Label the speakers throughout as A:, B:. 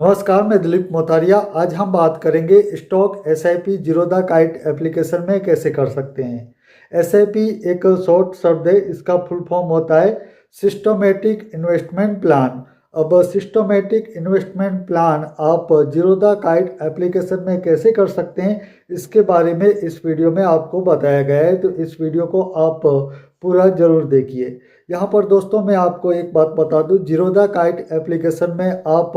A: नमस्कार, मैं दिलीप मोतारिया। आज हम बात करेंगे stock SIP Zerodha kite application में कैसे कर सकते हैं। एसआईपी एक शॉर्ट शब्द है, इसका फुल फॉर्म होता है सिस्टमेटिक इन्वेस्टमेंट प्लान। अब सिस्टमेटिक इन्वेस्टमेंट प्लान आप जीरोधा काइट एप्लीकेशन में कैसे कर सकते हैं, इसके बारे में इस वीडियो में आपको बताया गया है, तो इस वीडियो को आप पूरा जरूर देखिए। यहाँ पर दोस्तों मैं आपको एक बात बता दूं, जीरोधा काइट एप्लीकेशन में आप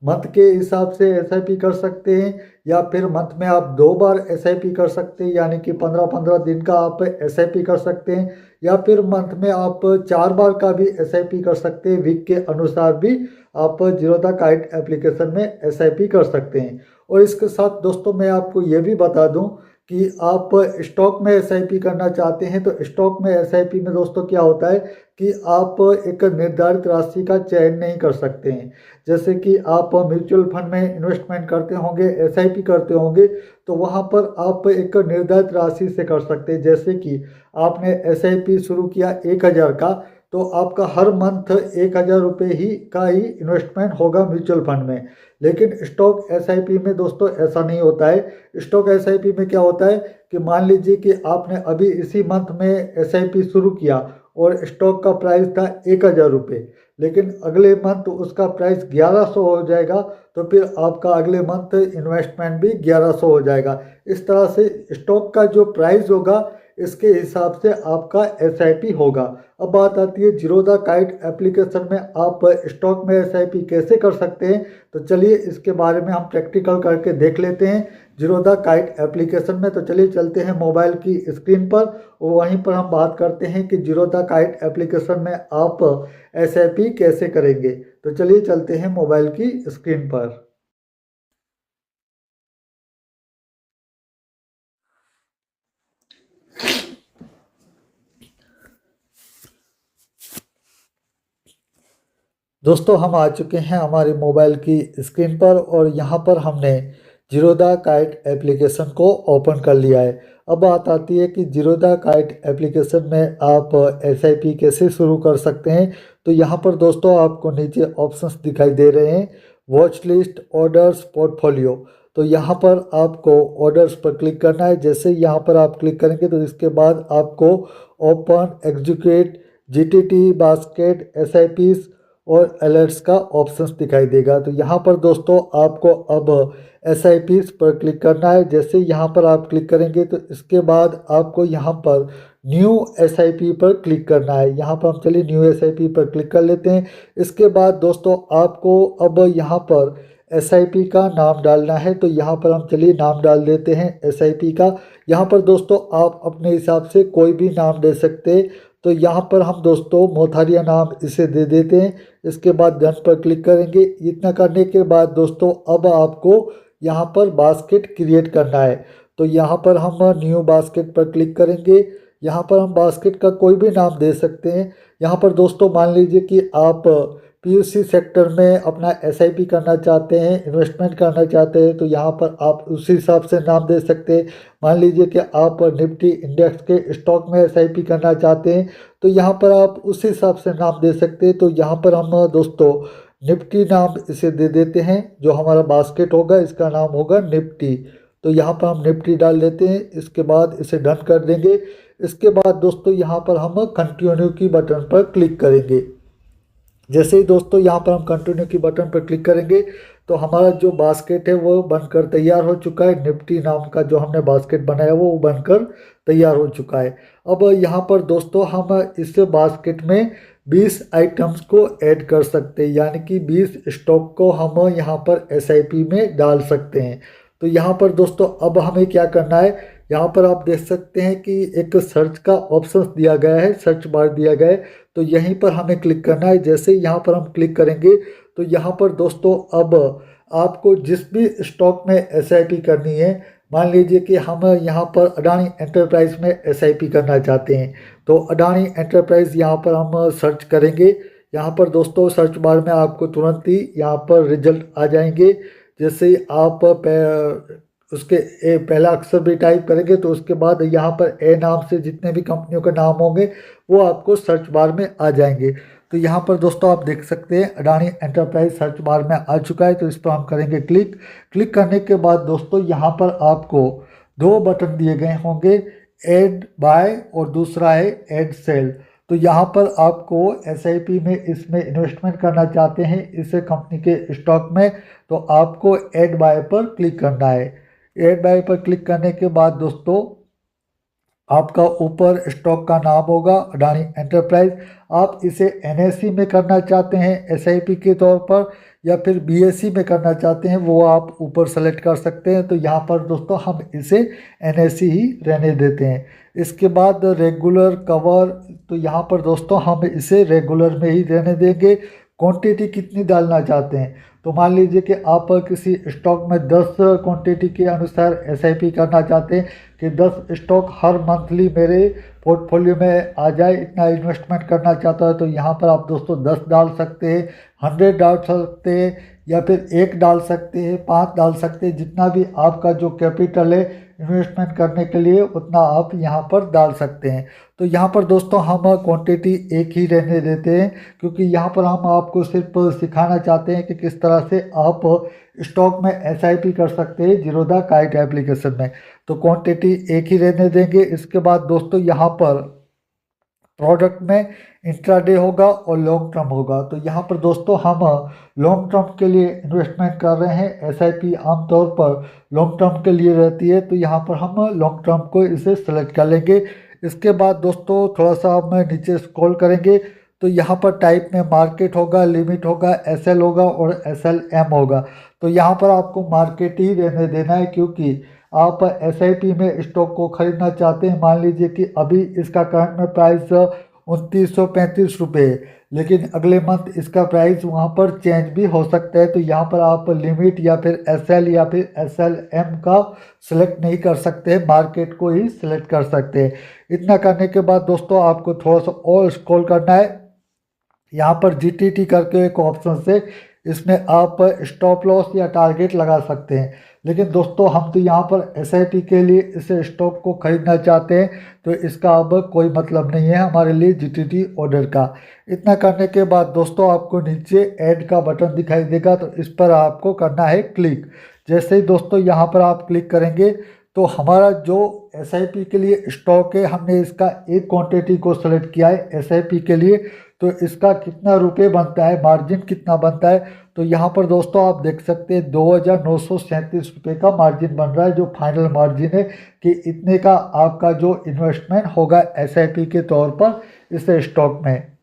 A: मंथ के हिसाब से एसआईपी कर सकते हैं, या फिर मंथ में आप 2 बार एसआईपी कर सकते हैं, यानी कि 15-15 दिन का आप एसआईपी कर सकते हैं, या फिर मंथ में आप 4 बार का भी एसआईपी कर सकते हैं। वीक के अनुसार भी आप जीरोधा काइट एप्लीकेशन में एसआईपी कर सकते हैं। और इसके साथ दोस्तों मैं आपको ये भी बता दूं कि आप स्टॉक में एसआईपी करना चाहते हैं, तो स्टॉक में एसआईपी में दोस्तों क्या होता है कि आप एक निर्धारित राशि का चयन नहीं कर सकते हैं। जैसे कि आप म्यूचुअल फंड में इन्वेस्टमेंट करते होंगे, एसआईपी करते होंगे, तो वहाँ पर आप एक निर्धारित राशि से कर सकते हैं। जैसे कि आपने एसआईपी शुरू किया 1000 का, तो आपका हर मंथ 1000 रुपये का ही इन्वेस्टमेंट होगा म्यूचुअल फंड में। लेकिन स्टॉक एसआईपी में दोस्तों ऐसा नहीं होता है। स्टॉक एसआईपी में क्या होता है कि मान लीजिए कि आपने अभी इसी मंथ में एसआईपी शुरू किया और स्टॉक का प्राइस था 1000 रुपये, लेकिन अगले मंथ उसका प्राइस 1100 हो जाएगा, तो फिर आपका अगले मंथ इन्वेस्टमेंट भी 1100 हो जाएगा। इस तरह से स्टॉक का जो प्राइस होगा इसके हिसाब से आपका एसआईपी होगा। अब बात आती है जीरोधा काइट एप्लीकेशन में आप स्टॉक में एसआईपी कैसे कर सकते हैं, तो चलिए इसके बारे में हम प्रैक्टिकल करके देख लेते हैं जीरोधा काइट एप्लीकेशन में। तो चलिए चलते हैं मोबाइल की स्क्रीन पर और वहीं पर हम बात करते हैं कि जीरोधा काइट एप्लीकेशन में आप एसआईपी कैसे करेंगे। तो चलिए चलते हैं मोबाइल की स्क्रीन पर। दोस्तों हम आ चुके हैं हमारे मोबाइल की स्क्रीन पर और यहाँ पर हमने जीरोधा काइट एप्लीकेशन को ओपन कर लिया है। अब बात आती है कि जीरोधा काइट एप्लीकेशन में आप एसआईपी कैसे शुरू कर सकते हैं। तो यहाँ पर दोस्तों आपको नीचे ऑप्शंस दिखाई दे रहे हैं, वॉच लिस्ट, ऑर्डर्स, पोर्टफोलियो। तो यहाँ पर आपको ऑर्डर्स पर क्लिक करना है। जैसे यहाँ पर आप क्लिक करेंगे तो इसके बाद आपको open, execute, GTT, basket, SIPs और अलर्ट्स का ऑप्शंस दिखाई देगा। तो यहाँ पर दोस्तों आपको अब एसआईपीज पर क्लिक करना है। जैसे यहाँ पर आप क्लिक करेंगे तो इसके बाद आपको यहाँ पर न्यू एसआईपी पर क्लिक करना है। यहाँ पर हम चलिए न्यू एसआईपी पर क्लिक कर लेते हैं। इसके बाद दोस्तों आपको अब यहाँ पर एसआईपी का नाम डालना है। तो यहाँ पर हम चलिए नाम डाल देते हैं एसआईपी का। यहाँ पर दोस्तों आप अपने हिसाब से कोई भी नाम दे सकते हैं। तो यहाँ पर हम दोस्तों मोथारिया नाम इसे दे देते हैं। इसके बाद डन पर क्लिक करेंगे। इतना करने के बाद दोस्तों अब आपको यहाँ पर बास्केट क्रिएट करना है। तो यहाँ पर हम न्यू बास्केट पर क्लिक करेंगे। यहाँ पर हम बास्केट का कोई भी नाम दे सकते हैं। यहाँ पर दोस्तों मान लीजिए कि आप पीयूसी सेक्टर में अपना एसआईपी करना चाहते हैं, इन्वेस्टमेंट करना चाहते हैं, तो यहाँ पर आप उसी हिसाब से नाम दे सकते हैं। मान लीजिए कि आप निफ्टी इंडेक्स के स्टॉक में एसआईपी करना चाहते हैं, तो यहाँ पर आप उसी हिसाब से नाम दे सकते हैं। तो यहाँ पर हम दोस्तों निफ्टी नाम इसे दे देते हैं। जो हमारा बास्केट होगा इसका नाम होगा निफ्टी। तो यहाँ पर हम निफ्टी डाल देते हैं। इसके बाद इसे डन कर देंगे। इसके बाद दोस्तों यहाँ पर हम कंटिन्यू की बटन पर क्लिक करेंगे। जैसे ही दोस्तों यहाँ पर हम कंटिन्यू की बटन पर क्लिक करेंगे तो हमारा जो बास्केट है वो बनकर तैयार हो चुका है। निफ्टी नाम का जो हमने बास्केट बनाया वो बनकर तैयार हो चुका है। अब यहाँ पर दोस्तों हम इस बास्केट में 20 आइटम्स को ऐड कर सकते हैं, यानी कि 20 स्टॉक को हम यहाँ पर एसआईपी में डाल सकते हैं। तो यहाँ पर दोस्तों अब हमें क्या करना है, यहाँ पर आप देख सकते हैं कि एक सर्च का ऑप्शन दिया गया है, सर्च बार दिया गया है। तो यहीं पर हमें क्लिक करना है। जैसे यहाँ पर हम क्लिक करेंगे तो यहाँ पर दोस्तों अब आपको जिस भी स्टॉक में एसआईपी करनी है, मान लीजिए कि हम यहाँ पर अडानी एंटरप्राइज में एसआईपी करना चाहते हैं, तो अडानी एंटरप्राइज यहाँ पर हम सर्च करेंगे। यहाँ पर दोस्तों सर्च बार में आपको तुरंत ही यहाँ पर रिजल्ट आ जाएंगे। जैसे ही आप उसके पहला अक्षर भी टाइप करेंगे तो उसके बाद यहाँ पर ए नाम से जितने भी कंपनियों के नाम होंगे वो आपको सर्च बार में आ जाएंगे। तो यहाँ पर दोस्तों आप देख सकते हैं अडानी एंटरप्राइज सर्च बार में आ चुका है। तो इस पर हम करेंगे क्लिक। क्लिक करने के बाद दोस्तों यहाँ पर आपको दो बटन दिए गए होंगे, ऐड बाय और दूसरा है ऐड सेल। तो यहाँ पर आपको एसआईपी में इसमें इन्वेस्टमेंट करना चाहते हैं इस कंपनी के स्टॉक में, तो आपको ऐड बाय पर क्लिक करना है। ऐड बाय पर क्लिक करने के बाद दोस्तों आपका ऊपर स्टॉक का नाम होगा अडानी एंटरप्राइज। आप इसे एनएससी में करना चाहते हैं एसआईपी के तौर पर या फिर बीएससी में करना चाहते हैं, वो आप ऊपर सेलेक्ट कर सकते हैं। तो यहाँ पर दोस्तों हम इसे एनएससी ही रहने देते हैं। इसके बाद रेगुलर कवर, तो यहाँ पर दोस्तों हम इसे रेगुलर में ही रहने देंगे। क्वांटिटी कितनी डालना चाहते हैं, तो मान लीजिए कि आप किसी स्टॉक में 10 क्वांटिटी के अनुसार एसआईपी करना चाहते हैं कि 10 स्टॉक हर मंथली मेरे पोर्टफोलियो में आ जाए, इतना इन्वेस्टमेंट करना चाहता है, तो यहाँ पर आप दोस्तों 10 डाल सकते हैं, 100 डाल सकते हैं या फिर 1 डाल सकते हैं, 5 डाल सकते हैं। जितना भी आपका जो कैपिटल है इन्वेस्टमेंट करने के लिए उतना आप यहाँ पर डाल सकते हैं। तो यहाँ पर दोस्तों हम क्वांटिटी एक ही रहने देते हैं, क्योंकि यहाँ पर हम आपको सिर्फ सिखाना चाहते हैं कि किस तरह से आप स्टॉक में एसआईपी कर सकते हैं जीरोधा काइट एप्लीकेशन में। तो क्वांटिटी एक ही रहने देंगे। इसके बाद दोस्तों यहाँ पर प्रोडक्ट में इंट्राडे होगा और लॉन्ग टर्म होगा। तो यहाँ पर दोस्तों हम लॉन्ग टर्म के लिए इन्वेस्टमेंट कर रहे हैं। एसआईपी आमतौर पर लॉन्ग टर्म के लिए रहती है, तो यहाँ पर हम लॉन्ग टर्म को इसे सेलेक्ट कर लेंगे। इसके बाद दोस्तों थोड़ा सा हम नीचे स्क्रॉल करेंगे तो यहाँ पर टाइप में मार्केट होगा, लिमिट होगा, एसएल होगा और एसएलएम होगा। तो यहाँ पर आपको मार्केट ही रहने देना है, क्योंकि आप एसआईपी में स्टॉक को खरीदना चाहते हैं। मान लीजिए कि अभी इसका करंट में प्राइस 2935 रुपये है, लेकिन अगले मंथ इसका प्राइस वहाँ पर चेंज भी हो सकता है। तो यहाँ पर आप लिमिट या फिर एसएल या फिर एसएलएम का सिलेक्ट नहीं कर सकते हैं, मार्केट को ही सिलेक्ट कर सकते हैं। इतना करने के बाद दोस्तों आपको थोड़ा सा और स्क्रॉल करना है। यहाँ पर जीटीटी करके एक ऑप्शन से इसमें आप स्टॉप लॉस या टारगेट लगा सकते हैं, लेकिन दोस्तों हम तो यहाँ पर एसआईपी के लिए इस स्टॉक को खरीदना चाहते हैं, तो इसका अब कोई मतलब नहीं है हमारे लिए जीटीटी ऑर्डर का। इतना करने के बाद दोस्तों आपको नीचे ऐड का बटन दिखाई देगा, तो इस पर आपको करना है क्लिक। जैसे ही दोस्तों यहाँ पर आप क्लिक करेंगे तो हमारा जो एसआईपी के लिए स्टॉक है, हमने इसका एक क्वांटिटी को सेलेक्ट किया है एसआईपी के लिए, तो इसका कितना रुपए बनता है, मार्जिन कितना बनता है। तो यहाँ पर दोस्तों आप देख सकते हैं 2937 रुपये का मार्जिन बन रहा है, जो फाइनल मार्जिन है कि इतने का आपका जो इन्वेस्टमेंट होगा एसआईपी के तौर पर इस स्टॉक में।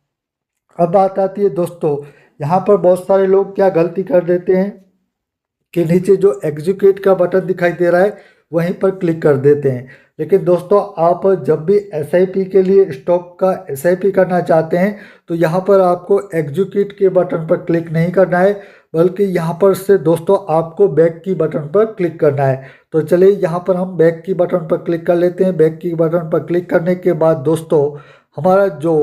A: अब बात आती है दोस्तों, यहाँ पर बहुत सारे लोग क्या गलती कर देते हैं कि नीचे जो एग्जीक्यूट का बटन दिखाई दे रहा है वहीं पर क्लिक कर देते हैं। लेकिन दोस्तों आप जब भी एसआईपी के लिए स्टॉक का एसआईपी करना चाहते हैं तो यहाँ पर आपको एग्जीक्यूट के बटन पर क्लिक नहीं करना है, बल्कि यहाँ पर से दोस्तों आपको बैक की बटन पर क्लिक करना है। तो चलिए यहाँ पर हम बैक की बटन पर क्लिक कर लेते हैं। बैक की बटन पर क्लिक करने के बाद दोस्तों हमारा जो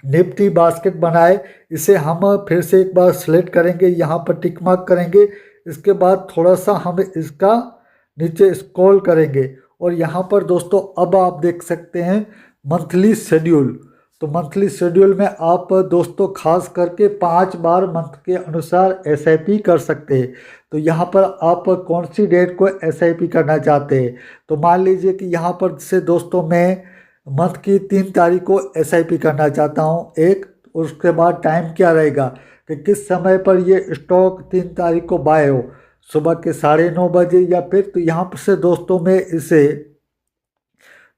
A: निफ्टी बास्केट बना है इसे हम फिर से एक बार सिलेक्ट करेंगे, यहाँ पर टिक मार्क करेंगे। इसके बाद थोड़ा सा हम इसका नीचे स्क्रॉल करेंगे और यहाँ पर दोस्तों अब आप देख सकते हैं मंथली शेड्यूल। तो मंथली शेड्यूल में आप दोस्तों खास करके 5 बार मंथ के अनुसार एसआईपी कर सकते हैं। तो यहाँ पर आप कौन सी डेट को एसआईपी करना चाहते हैं, तो मान लीजिए कि यहाँ पर से दोस्तों मैं मंथ की 3 तारीख को एसआईपी करना चाहता हूँ एक। उसके बाद टाइम क्या रहेगा कि किस समय पर ये स्टॉक 3 तारीख को बाय हो, सुबह के 9:30 बजे या फिर, तो यहाँ पर से दोस्तों मैं इसे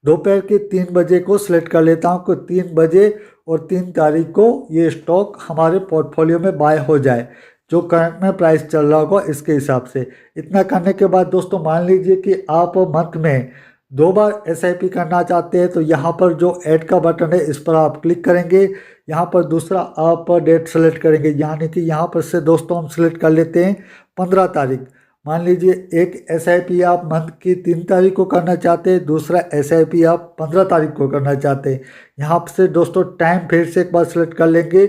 A: दोपहर के 3 बजे को सिलेक्ट कर लेता हूँ कि 3 बजे और 3 तारीख को ये स्टॉक हमारे पोर्टफोलियो में बाय हो जाए, जो करंट में प्राइस चल रहा होगा इसके हिसाब से। इतना करने के बाद दोस्तों मान लीजिए कि आप मंथ में 2 बार एसआईपी करना चाहते हैं, तो यहाँ पर जो ऐड का बटन है इस पर आप क्लिक करेंगे। यहाँ पर दूसरा आप डेट सेलेक्ट करेंगे, यानी कि यहाँ पर से दोस्तों हम सेलेक्ट कर लेते हैं 15 तारीख। मान लीजिए एक एसआईपी आप मंथ की 3 तारीख को करना चाहते हैं, दूसरा एसआईपी आप 15 तारीख को करना चाहते हैं। यहाँ से दोस्तों टाइम फिर से एक बार सेलेक्ट कर लेंगे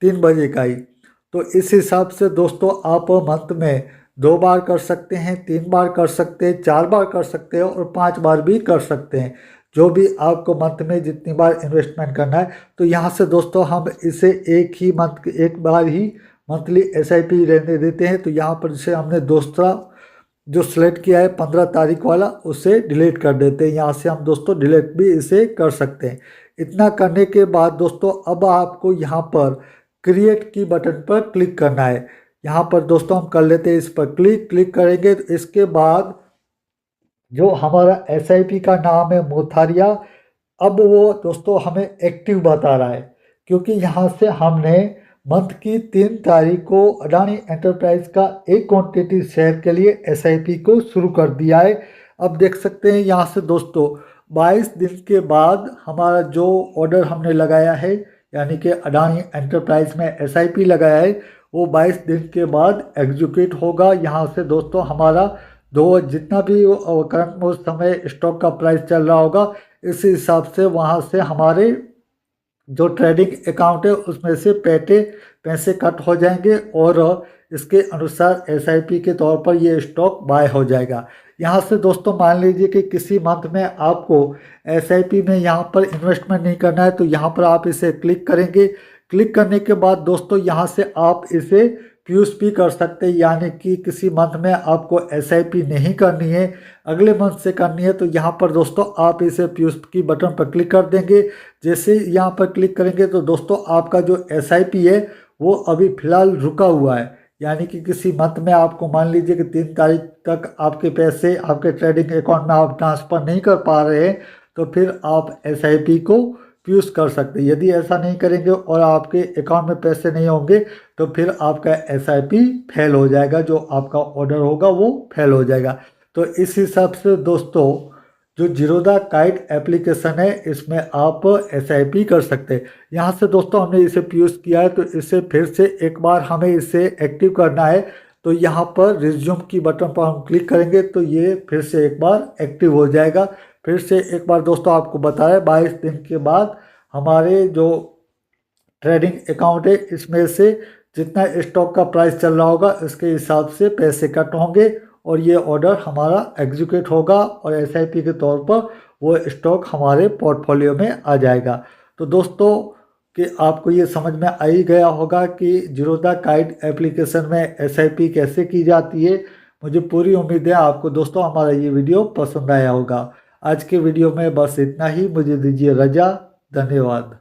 A: 3 बजे का ही। तो इस हिसाब से दोस्तों आप मंथ में 2 बार कर सकते हैं, 3 बार कर सकते हैं, 4 बार कर सकते हैं और 5 बार भी कर सकते हैं। जो भी आपको मंथ में जितनी बार इन्वेस्टमेंट करना है। तो यहाँ से दोस्तों हम इसे एक बार ही मंथली SIP रहने देते हैं। तो यहाँ पर जैसे हमने दूसरा जो सेलेक्ट किया है 15 तारीख वाला, उसे डिलीट कर देते हैं। यहाँ से हम दोस्तों डिलीट भी इसे कर सकते हैं। इतना करने के बाद दोस्तों अब आपको यहाँ पर क्रिएट की बटन पर क्लिक करना है। यहाँ पर दोस्तों हम कर लेते हैं इस पर क्लिक करेंगे तो इसके बाद जो हमारा SIP का नाम है मोथारिया, अब वो दोस्तों हमें एक्टिव बता रहा है, क्योंकि यहाँ से हमने मंथ की 3 तारीख को अडानी एंटरप्राइज का एक क्वांटिटी शेयर के लिए SIP को शुरू कर दिया है। अब देख सकते हैं यहाँ से दोस्तों 22 दिन के बाद हमारा जो ऑर्डर हमने लगाया है, यानी कि अडानी एंटरप्राइज में SIP लगाया है, वो 22 दिन के बाद एग्जीक्यूट होगा। यहाँ से दोस्तों हमारा जितना भी करंट उस समय स्टॉक का प्राइस चल रहा होगा, इस हिसाब से वहाँ से हमारे जो ट्रेडिंग अकाउंट है उसमें से पैसे कट हो जाएंगे और इसके अनुसार SIP के तौर पर ये स्टॉक बाय हो जाएगा। यहाँ से दोस्तों मान लीजिए कि किसी मंथ में आपको SIP में यहाँ पर इन्वेस्टमेंट नहीं करना है, तो यहाँ पर आप इसे क्लिक करेंगे। क्लिक करने के बाद दोस्तों यहाँ से आप इसे फ्यूज भी कर सकते हैं, यानी कि किसी मंथ में आपको SIP नहीं करनी है, अगले मंथ से करनी है, तो यहाँ पर दोस्तों आप इसे फ्यूज की बटन पर क्लिक कर देंगे। जैसे यहाँ पर क्लिक करेंगे तो दोस्तों आपका जो SIP है वो अभी फ़िलहाल रुका हुआ है, यानी कि किसी मंथ में आपको मान लीजिए कि 3 तारीख तक आपके पैसे आपके ट्रेडिंग अकाउंट में आप ट्रांसफ़र नहीं कर पा रहे हैं, तो फिर आप SIP को फ्यूज कर सकते हैं। यदि ऐसा नहीं करेंगे और आपके अकाउंट में पैसे नहीं होंगे तो फिर आपका SIP फेल हो जाएगा, जो आपका ऑर्डर होगा वो फेल हो जाएगा। तो इस हिसाब से दोस्तों जो जीरोधा काइट एप्लीकेशन है इसमें आप SIP कर सकते हैं। यहाँ से दोस्तों हमने इसे फ्यूज किया है, तो इसे फिर से एक बार हमें इसे एक्टिव करना है। तो यहाँ पर रिज्यूम की बटन पर हम क्लिक करेंगे तो ये फिर से एक बार एक्टिव हो जाएगा। फिर से एक बार दोस्तों आपको बताया 22 दिन के बाद हमारे जो ट्रेडिंग अकाउंट है इसमें से जितना स्टॉक का प्राइस चल रहा होगा इसके हिसाब से पैसे कट होंगे और ये ऑर्डर हमारा एग्जीक्यूट होगा और SIP के तौर पर वो स्टॉक हमारे पोर्टफोलियो में आ जाएगा। तो दोस्तों कि आपको ये समझ में आ ही गया होगा कि जीरोधा काइट एप्लीकेशन में SIP कैसे की जाती है। मुझे पूरी उम्मीद है आपको दोस्तों हमारा ये वीडियो पसंद आया होगा। आज के वीडियो में बस इतना ही, मुझे दीजिए रजा। धन्यवाद।